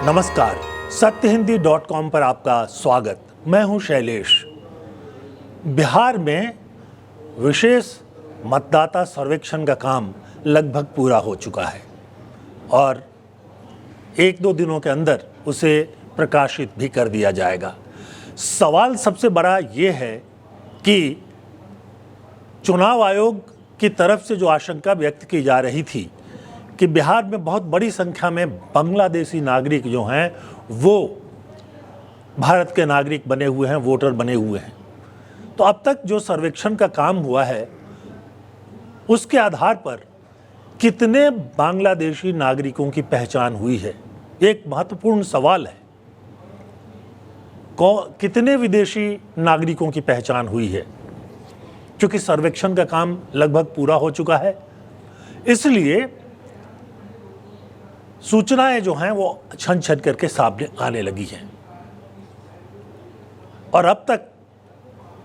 नमस्कार, सत्यहिंदी.com पर आपका स्वागत। मैं हूं शैलेश। बिहार में विशेष मतदाता सर्वेक्षण का काम लगभग पूरा हो चुका है और एक दो दिनों के अंदर उसे प्रकाशित भी कर दिया जाएगा। सवाल सबसे बड़ा ये है कि चुनाव आयोग की तरफ से जो आशंका व्यक्त की जा रही थी कि बिहार में बहुत बड़ी संख्या में बांग्लादेशी नागरिक जो हैं वो भारत के नागरिक बने हुए हैं, वोटर बने हुए हैं। तो अब तक जो सर्वेक्षण का काम हुआ है उसके आधार पर कितने बांग्लादेशी नागरिकों की पहचान हुई है, एक महत्वपूर्ण सवाल है। कितने विदेशी नागरिकों की पहचान हुई है? क्योंकि सर्वेक्षण का काम लगभग पूरा हो चुका है, इसलिए सूचनाएं जो हैं वो छन छन करके सामने आने लगी हैं। और अब तक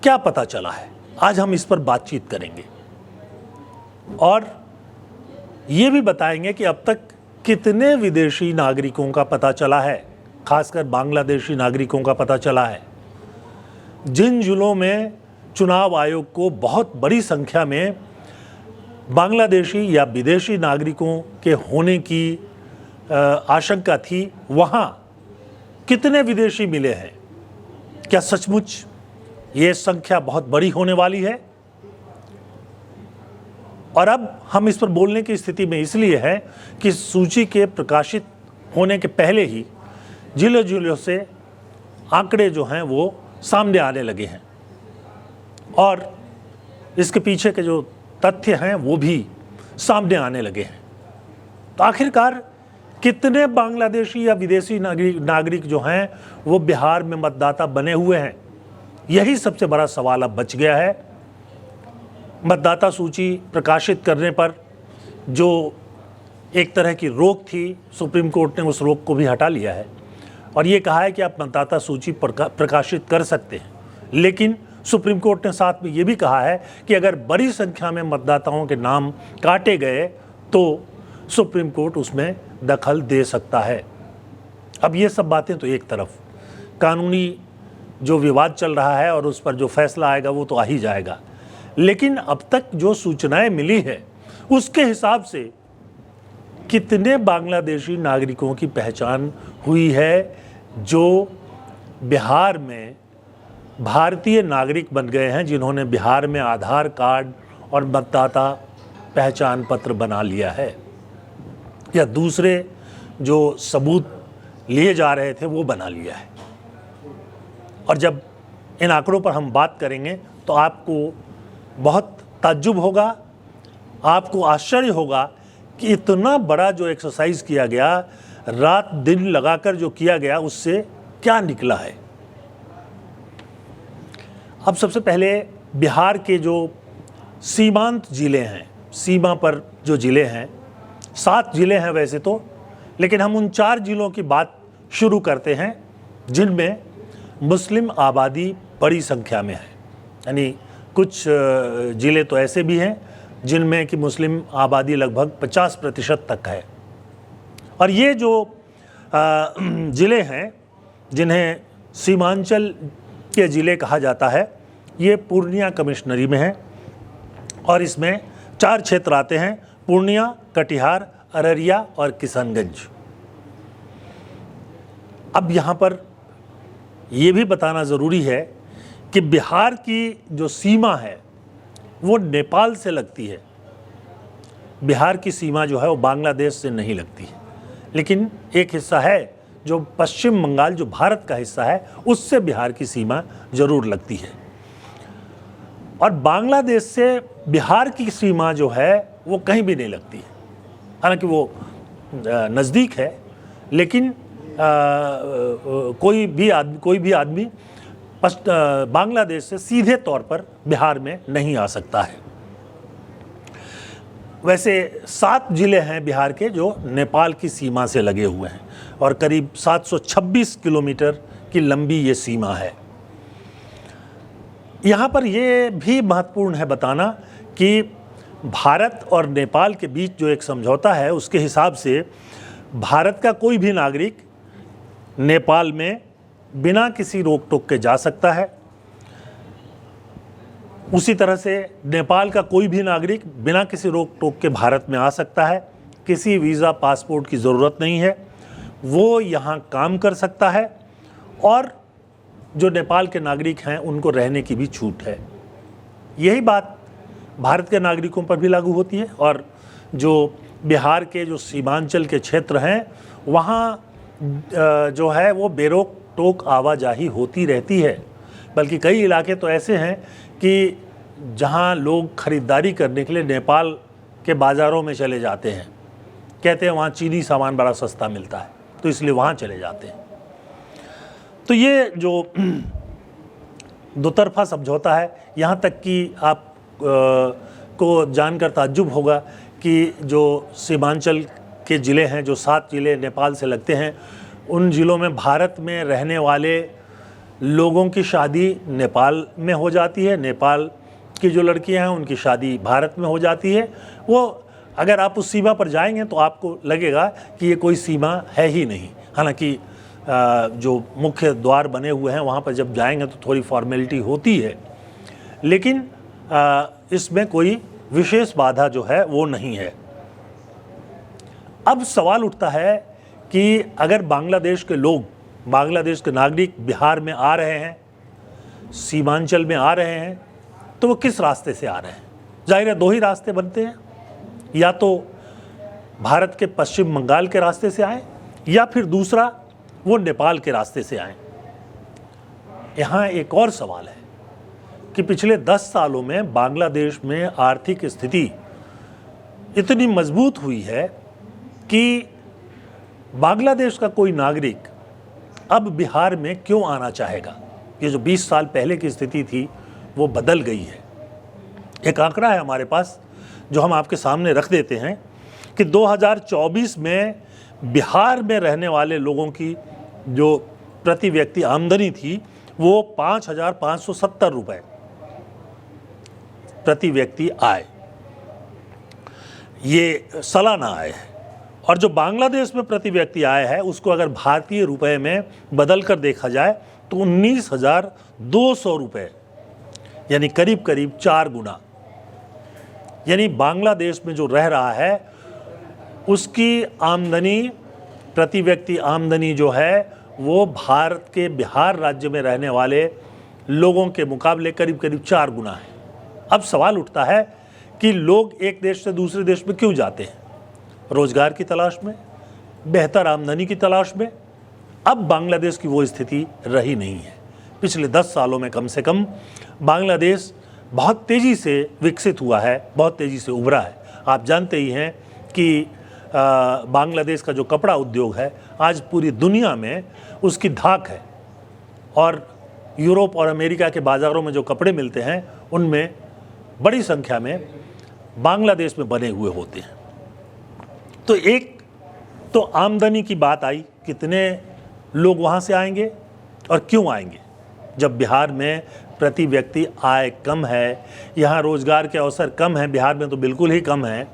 क्या पता चला है, आज हम इस पर बातचीत करेंगे और ये भी बताएंगे कि अब तक कितने विदेशी नागरिकों का पता चला है, खासकर बांग्लादेशी नागरिकों का पता चला है। जिन जिलों में चुनाव आयोग को बहुत बड़ी संख्या में बांग्लादेशी या विदेशी नागरिकों के होने की आशंका थी, वहाँ कितने विदेशी मिले हैं? क्या सचमुच ये संख्या बहुत बड़ी होने वाली है? और अब हम इस पर बोलने की स्थिति में इसलिए है कि सूची के प्रकाशित होने के पहले ही जिलों जिलों से आंकड़े जो हैं वो सामने आने लगे हैं और इसके पीछे के जो तथ्य हैं वो भी सामने आने लगे हैं। तो आखिरकार कितने बांग्लादेशी या विदेशी नागरिक जो हैं वो बिहार में मतदाता बने हुए हैं, यही सबसे बड़ा सवाल अब बच गया है। मतदाता सूची प्रकाशित करने पर जो एक तरह की रोक थी, सुप्रीम कोर्ट ने उस रोक को भी हटा लिया है और ये कहा है कि आप मतदाता सूची प्रकाशित कर सकते हैं। लेकिन सुप्रीम कोर्ट ने साथ में ये भी कहा है कि अगर बड़ी संख्या में मतदाताओं के नाम काटे गए तो सुप्रीम कोर्ट उसमें दखल दे सकता है। अब ये सब बातें तो एक तरफ, कानूनी जो विवाद चल रहा है और उस पर जो फैसला आएगा वो तो आ ही जाएगा, लेकिन अब तक जो सूचनाएं मिली है उसके हिसाब से कितने बांग्लादेशी नागरिकों की पहचान हुई है जो बिहार में भारतीय नागरिक बन गए हैं, जिन्होंने बिहार में आधार कार्ड और मतदाता पहचान पत्र बना लिया है या दूसरे जो सबूत लिए जा रहे थे वो बना लिया है। और जब इन आंकड़ों पर हम बात करेंगे तो आपको बहुत ताज्जुब होगा, आपको आश्चर्य होगा कि इतना बड़ा जो एक्सरसाइज किया गया, रात दिन लगाकर जो किया गया, उससे क्या निकला है। अब सबसे पहले बिहार के जो सीमांत ज़िले हैं, सीमा पर जो ज़िले हैं, 7 ज़िले हैं वैसे तो, लेकिन हम उन 4 ज़िलों की बात शुरू करते हैं जिनमें मुस्लिम आबादी बड़ी संख्या में है। यानी कुछ ज़िले तो ऐसे भी हैं जिनमें कि मुस्लिम आबादी लगभग 50% तक है। और ये जो ज़िले हैं जिन्हें सीमांचल के ज़िले कहा जाता है, ये पूर्णिया कमिश्नरी में है और इसमें 4 क्षेत्र आते हैं: पूर्णिया, कटिहार, अररिया और किशनगंज। अब यहाँ पर ये भी बताना ज़रूरी है कि बिहार की जो सीमा है वो नेपाल से लगती है। बिहार की सीमा जो है वो बांग्लादेश से नहीं लगती है, लेकिन एक हिस्सा है जो पश्चिम बंगाल, जो भारत का हिस्सा है, उससे बिहार की सीमा ज़रूर लगती है। और बांग्लादेश से बिहार की सीमा जो है वो कहीं भी नहीं लगती है। हालांकि वो नज़दीक है, लेकिन कोई भी आदमी बांग्लादेश से सीधे तौर पर बिहार में नहीं आ सकता है। वैसे 7 ज़िले हैं बिहार के जो नेपाल की सीमा से लगे हुए हैं और करीब 726 किलोमीटर की लंबी ये सीमा है। यहाँ पर ये भी महत्वपूर्ण है बताना कि भारत और नेपाल के बीच जो एक समझौता है उसके हिसाब से भारत का कोई भी नागरिक नेपाल में बिना किसी रोक टोक के जा सकता है। उसी तरह से नेपाल का कोई भी नागरिक बिना किसी रोक टोक के भारत में आ सकता है। किसी वीज़ा पासपोर्ट की ज़रूरत नहीं है, वो यहाँ काम कर सकता है और जो नेपाल के नागरिक हैं उनको रहने की भी छूट है। यही बात भारत के नागरिकों पर भी लागू होती है। और जो बिहार के जो सीमांचल के क्षेत्र हैं वहाँ जो है वो बेरोक टोक आवाजाही होती रहती है। बल्कि कई इलाके तो ऐसे हैं कि जहाँ लोग ख़रीदारी करने के लिए नेपाल के बाज़ारों में चले जाते हैं, कहते हैं वहाँ चीनी सामान बड़ा सस्ता मिलता है, तो इसलिए वहाँ चले जाते हैं। तो ये जो दोतरफा समझौता है, यहाँ तक कि आप को जानकर ताज्जुब होगा कि जो सीमांचल के ज़िले हैं, जो 7 ज़िले नेपाल से लगते हैं, उन ज़िलों में भारत में रहने वाले लोगों की शादी नेपाल में हो जाती है। नेपाल की जो लड़कियां हैं उनकी शादी भारत में हो जाती है। वो अगर आप उस सीमा पर जाएंगे तो आपको लगेगा कि ये कोई सीमा है ही नहीं। हालांकि जो मुख्य द्वार बने हुए हैं वहाँ पर जब जाएंगे तो थोड़ी फॉर्मेलिटी होती है, लेकिन इसमें कोई विशेष बाधा जो है वो नहीं है। अब सवाल उठता है कि अगर बांग्लादेश के लोग, बांग्लादेश के नागरिक बिहार में आ रहे हैं, सीमांचल में आ रहे हैं, तो वो किस रास्ते से आ रहे हैं? जाहिर है 2 ही रास्ते बनते हैं, या तो भारत के पश्चिम बंगाल के रास्ते से आए या फिर दूसरा वो नेपाल के रास्ते से आए। यहाँ एक और सवाल है कि पिछले 10 सालों में बांग्लादेश में आर्थिक स्थिति इतनी मजबूत हुई है कि बांग्लादेश का कोई नागरिक अब बिहार में क्यों आना चाहेगा? ये जो 20 साल पहले की स्थिति थी वो बदल गई है। एक आंकड़ा है हमारे पास जो हम आपके सामने रख देते हैं कि 2024 में बिहार में रहने वाले लोगों की जो प्रति व्यक्ति आमदनी थी वो 5,570 रुपये प्रति व्यक्ति आय, ये सालाना आय है। और जो बांग्लादेश में प्रति व्यक्ति आय है उसको अगर भारतीय रुपए में बदल कर देखा जाए तो 19,200 रुपये, यानी करीब करीब 4 गुना। यानी बांग्लादेश में जो रह रहा है उसकी आमदनी, प्रति व्यक्ति आमदनी जो है वो भारत के बिहार राज्य में रहने वाले लोगों के मुकाबले करीब करीब 4 गुना है। अब सवाल उठता है कि लोग एक देश से दूसरे देश में क्यों जाते हैं? रोजगार की तलाश में, बेहतर आमदनी की तलाश में। अब बांग्लादेश की वो स्थिति रही नहीं है। पिछले 10 सालों में कम से कम बांग्लादेश बहुत तेज़ी से विकसित हुआ है, बहुत तेज़ी से उभरा है। आप जानते ही हैं कि बांग्लादेश का जो कपड़ा उद्योग है आज पूरी दुनिया में उसकी धाक है, और यूरोप और अमेरिका के बाज़ारों में जो कपड़े मिलते हैं उनमें बड़ी संख्या में बांग्लादेश में बने हुए होते हैं। तो एक तो आमदनी की बात आई, कितने लोग वहाँ से आएंगे और क्यों आएंगे जब बिहार में प्रति व्यक्ति आय कम है, यहाँ रोज़गार के अवसर कम हैं, बिहार में तो बिल्कुल ही कम है।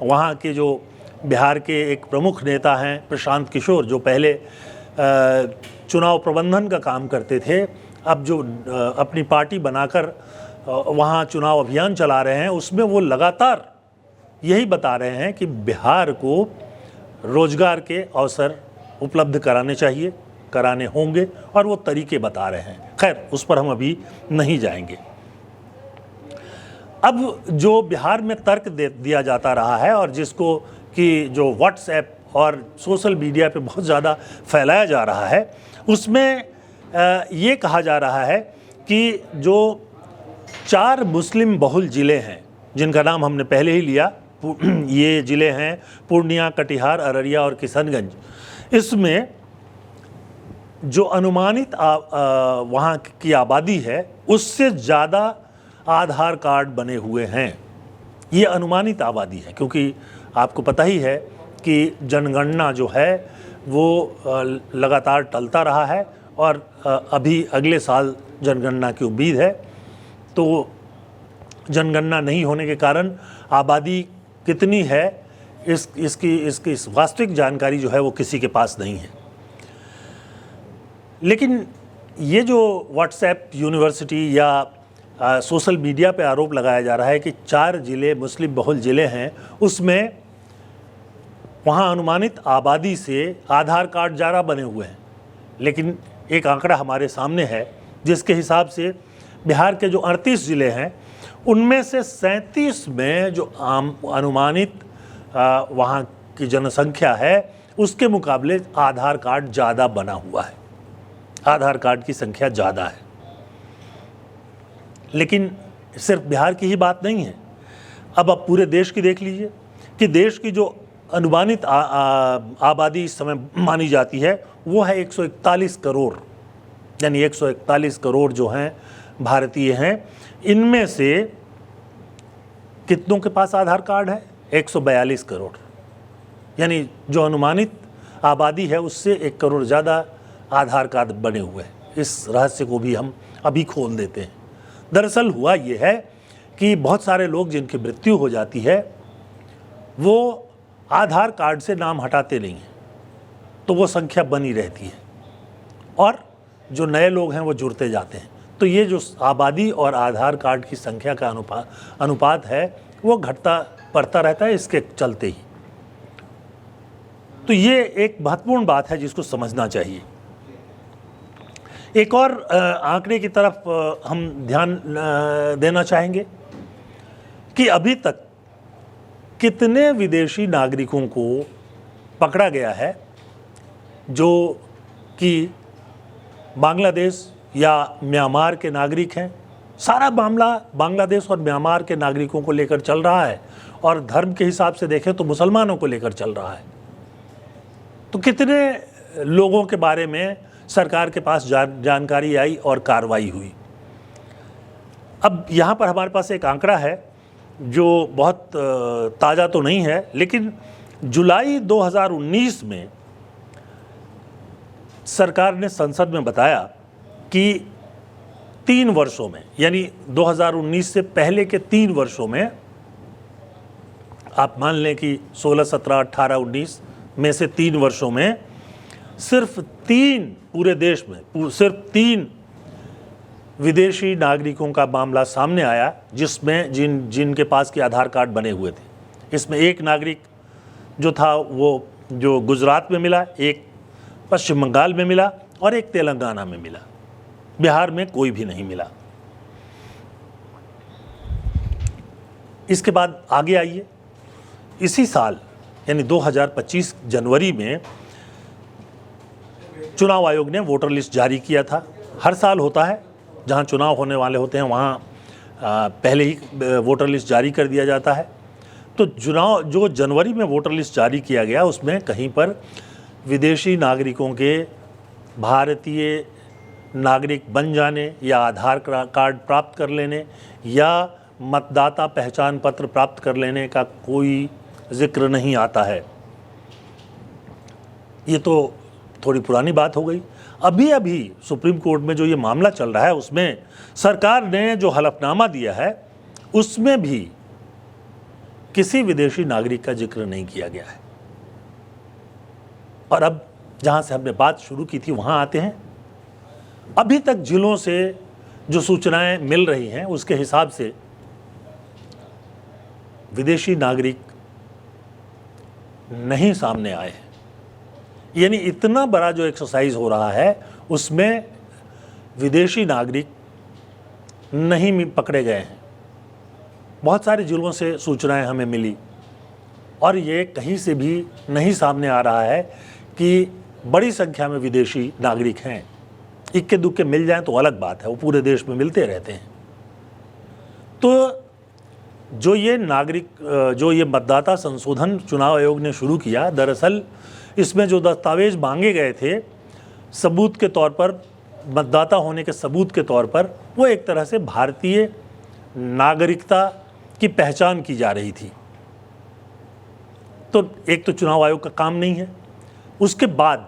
वहाँ के जो बिहार के एक प्रमुख नेता हैं प्रशांत किशोर, जो पहले चुनाव प्रबंधन का काम करते थे, अब जो अपनी पार्टी बनाकर वहाँ चुनाव अभियान चला रहे हैं, उसमें वो लगातार यही बता रहे हैं कि बिहार को रोज़गार के अवसर उपलब्ध कराने चाहिए, कराने होंगे, और वो तरीके बता रहे हैं। खैर, उस पर हम अभी नहीं जाएंगे। अब जो बिहार में तर्क दिया जाता रहा है और जिसको कि जो व्हाट्सएप और सोशल मीडिया पे बहुत ज़्यादा फैलाया जा रहा है, उसमें ये कहा जा रहा है कि जो 4 मुस्लिम बहुल ज़िले हैं जिनका नाम हमने पहले ही लिया, ये ज़िले हैं पूर्णिया, कटिहार, अररिया और किशनगंज। इसमें जो अनुमानित वहाँ की आबादी है उससे ज़्यादा आधार कार्ड बने हुए हैं। ये अनुमानित आबादी है, क्योंकि आपको पता ही है कि जनगणना जो है वो लगातार टलता रहा है और अभी अगले साल जनगणना की उम्मीद है। तो जनगणना नहीं होने के कारण आबादी कितनी है इसकी वास्तविक जानकारी जो है वो किसी के पास नहीं है। लेकिन ये जो व्हाट्सएप यूनिवर्सिटी या सोशल मीडिया पे आरोप लगाया जा रहा है कि 4 ज़िले मुस्लिम बहुल ज़िले हैं, उसमें वहाँ अनुमानित आबादी से आधार कार्ड ज़्यादा बने हुए हैं, लेकिन एक आंकड़ा हमारे सामने है जिसके हिसाब से बिहार के जो 38 ज़िले हैं उनमें से 37 में जो अनुमानित वहाँ की जनसंख्या है उसके मुकाबले आधार कार्ड ज़्यादा बना हुआ है, आधार कार्ड की संख्या ज़्यादा है। लेकिन सिर्फ बिहार की ही बात नहीं है, अब आप पूरे देश की देख लीजिए कि देश की जो अनुमानित आबादी इस समय मानी जाती है वो है 141 करोड़, यानी 141 करोड़ जो हैं भारतीय हैं। इनमें से कितनों के पास आधार कार्ड है? 142 करोड़, यानी जो अनुमानित आबादी है उससे 1 करोड़ ज़्यादा आधार कार्ड बने हुए हैं। इस रहस्य को भी हम अभी खोल देते हैं। दरअसल हुआ ये है कि बहुत सारे लोग जिनकी मृत्यु हो जाती है वो आधार कार्ड से नाम हटाते नहीं हैं, तो वो संख्या बनी रहती है और जो नए लोग हैं वो जुड़ते जाते हैं। तो ये जो आबादी और आधार कार्ड की संख्या का अनुपात है वो घटता बढ़ता रहता है इसके चलते ही। तो ये एक महत्वपूर्ण बात है जिसको समझना चाहिए। एक और आंकड़े की तरफ हम ध्यान देना चाहेंगे कि अभी तक कितने विदेशी नागरिकों को पकड़ा गया है जो कि बांग्लादेश या म्यांमार के नागरिक हैं। सारा मामला बांग्लादेश और म्यांमार के नागरिकों को लेकर चल रहा है और धर्म के हिसाब से देखें तो मुसलमानों को लेकर चल रहा है। तो कितने लोगों के बारे में सरकार के पास जानकारी आई और कार्रवाई हुई। अब यहाँ पर हमारे पास एक आंकड़ा है जो बहुत ताज़ा तो नहीं है, लेकिन जुलाई 2019 में सरकार ने संसद में बताया कि 3 वर्षों में, यानी 2019 से पहले के 3 वर्षों में, आप मान लें कि 16, 17, 18, 19 में से 3 वर्षों में सिर्फ 3 पूरे देश में सिर्फ 3 विदेशी नागरिकों का मामला सामने आया जिसमें जिनके पास के आधार कार्ड बने हुए थे। इसमें एक नागरिक जो था वो जो गुजरात में मिला, एक पश्चिम बंगाल में मिला और एक तेलंगाना में मिला। बिहार में कोई भी नहीं मिला। इसके बाद आगे आइए, इसी साल यानी 2025 जनवरी में चुनाव आयोग ने वोटर लिस्ट जारी किया था। हर साल होता है, जहां चुनाव होने वाले होते हैं वहां पहले ही वोटर लिस्ट जारी कर दिया जाता है। तो चुनाव जो जनवरी में वोटर लिस्ट जारी किया गया उसमें कहीं पर विदेशी नागरिकों के भारतीय नागरिक बन जाने या आधार कार्ड प्राप्त कर लेने या मतदाता पहचान पत्र प्राप्त कर लेने का कोई जिक्र नहीं आता है। ये तो थोड़ी पुरानी बात हो गई। अभी अभी सुप्रीम कोर्ट में जो ये मामला चल रहा है उसमें सरकार ने जो हलफनामा दिया है उसमें भी किसी विदेशी नागरिक का जिक्र नहीं किया गया है। और अब जहां से हमने बात शुरू की थी वहां आते हैं। अभी तक जिलों से जो सूचनाएं मिल रही हैं उसके हिसाब से विदेशी नागरिक नहीं सामने आए हैं। यानी इतना बड़ा जो एक्सरसाइज हो रहा है उसमें विदेशी नागरिक नहीं पकड़े गए हैं। बहुत सारे जिलों से सूचनाएं हमें मिली और ये कहीं से भी नहीं सामने आ रहा है कि बड़ी संख्या में विदेशी नागरिक हैं। इक्के दुक्के मिल जाएं तो अलग बात है, वो पूरे देश में मिलते रहते हैं। तो जो ये मतदाता संशोधन चुनाव आयोग ने शुरू किया, दरअसल इसमें जो दस्तावेज मांगे गए थे सबूत के तौर पर, मतदाता होने के सबूत के तौर पर, वो एक तरह से भारतीय नागरिकता की पहचान की जा रही थी। तो एक तो चुनाव आयोग का काम नहीं है। उसके बाद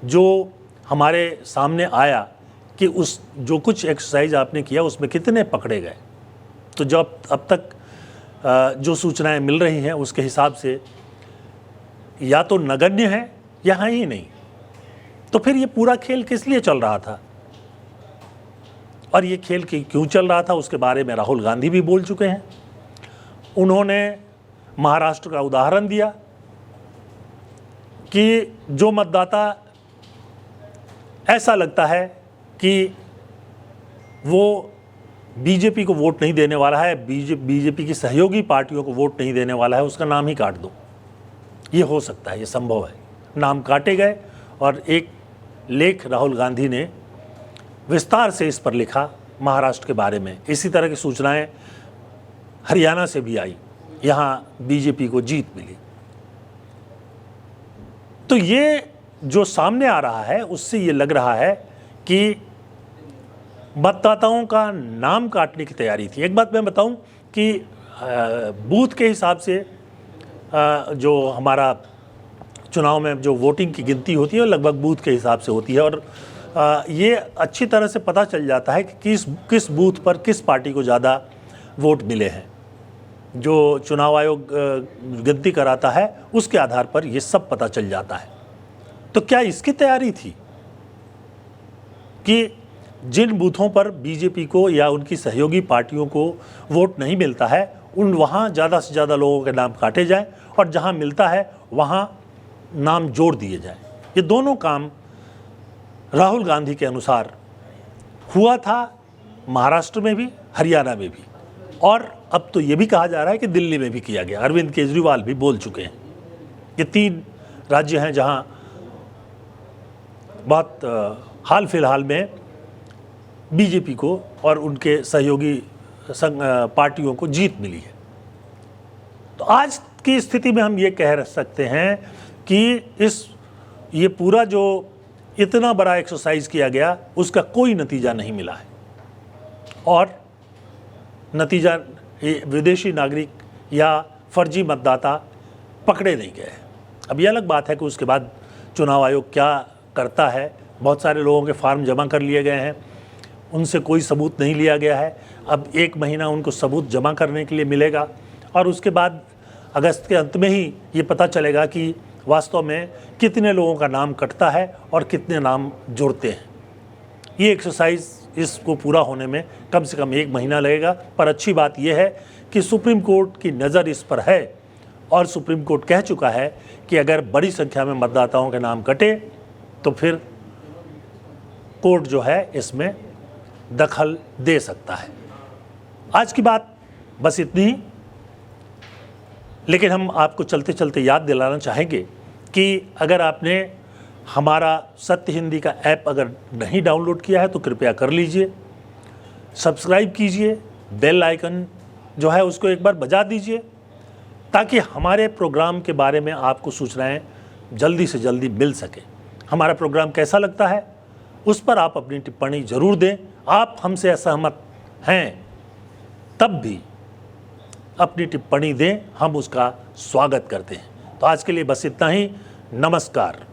जो हमारे सामने आया कि उस जो कुछ एक्सरसाइज आपने किया उसमें कितने पकड़े गए, तो जब अब तक जो सूचनाएं मिल रही हैं उसके हिसाब से या तो नगण्य है या है ही नहीं। तो फिर ये पूरा खेल किस लिए चल रहा था और ये खेल क्यों चल रहा था उसके बारे में राहुल गांधी भी बोल चुके हैं। उन्होंने महाराष्ट्र का उदाहरण दिया कि जो मतदाता ऐसा लगता है कि वो बीजेपी को वोट नहीं देने वाला है, बीजेपी की सहयोगी पार्टियों को वोट नहीं देने वाला है, उसका नाम ही काट दो। ये हो सकता है, ये संभव है। नाम काटे गए और एक लेख राहुल गांधी ने विस्तार से इस पर लिखा महाराष्ट्र के बारे में। इसी तरह की सूचनाएं हरियाणा से भी आई, यहाँ बीजेपी को जीत मिली। तो ये जो सामने आ रहा है उससे ये लग रहा है कि मतदाताओं का नाम काटने की तैयारी थी। एक बात मैं बताऊं कि बूथ के हिसाब से जो हमारा चुनाव में जो वोटिंग की गिनती होती है लगभग बूथ के हिसाब से होती है और ये अच्छी तरह से पता चल जाता है कि किस बूथ पर किस पार्टी को ज़्यादा वोट मिले हैं। जो चुनाव आयोग गिनती कराता है उसके आधार पर ये सब पता चल जाता है। तो क्या इसकी तैयारी थी कि जिन बूथों पर बीजेपी को या उनकी सहयोगी पार्टियों को वोट नहीं मिलता है वहाँ ज़्यादा से ज़्यादा लोगों के नाम काटे जाएं और जहाँ मिलता है वहाँ नाम जोड़ दिए जाएं? ये दोनों काम राहुल गांधी के अनुसार हुआ था महाराष्ट्र में भी, हरियाणा में भी, और अब तो ये भी कहा जा रहा है कि दिल्ली में भी किया गया। अरविंद केजरीवाल भी बोल चुके हैं। ये 3 राज्य हैं जहां बहुत हाल फिलहाल में बीजेपी को और उनके सहयोगी पार्टियों को जीत मिली है। तो आज की स्थिति में हम ये कह सकते हैं कि ये पूरा जो इतना बड़ा एक्सरसाइज किया गया उसका कोई नतीजा नहीं मिला है और नतीजा विदेशी नागरिक या फर्जी मतदाता पकड़े नहीं गए। अब ये अलग बात है कि उसके बाद चुनाव आयोग क्या करता है। बहुत सारे लोगों के फार्म जमा कर लिए गए हैं, उनसे कोई सबूत नहीं लिया गया है। अब 1 महीना उनको सबूत जमा करने के लिए मिलेगा और उसके बाद अगस्त के अंत में ही ये पता चलेगा कि वास्तव में कितने लोगों का नाम कटता है और कितने नाम जुड़ते हैं। ये एक्सरसाइज इसको पूरा होने में कम से कम 1 महीना लगेगा। पर अच्छी बात यह है कि सुप्रीम कोर्ट की नज़र इस पर है और सुप्रीम कोर्ट कह चुका है कि अगर बड़ी संख्या में मतदाताओं के नाम कटे तो फिर कोर्ट जो है इसमें दखल दे सकता है। आज की बात बस इतनी ही, लेकिन हम आपको चलते चलते याद दिलाना चाहेंगे कि अगर आपने हमारा सत्य हिंदी का ऐप अगर नहीं डाउनलोड किया है तो कृपया कर लीजिए, सब्सक्राइब कीजिए, बेल आइकन जो है उसको एक बार बजा दीजिए ताकि हमारे प्रोग्राम के बारे में आपको सूचनाएं जल्दी से जल्दी मिल सके। हमारा प्रोग्राम कैसा लगता है उस पर आप अपनी टिप्पणी ज़रूर दें। आप हमसे असहमत हैं तब भी अपनी टिप्पणी दें, हम उसका स्वागत करते हैं। तो आज के लिए बस इतना ही। नमस्कार।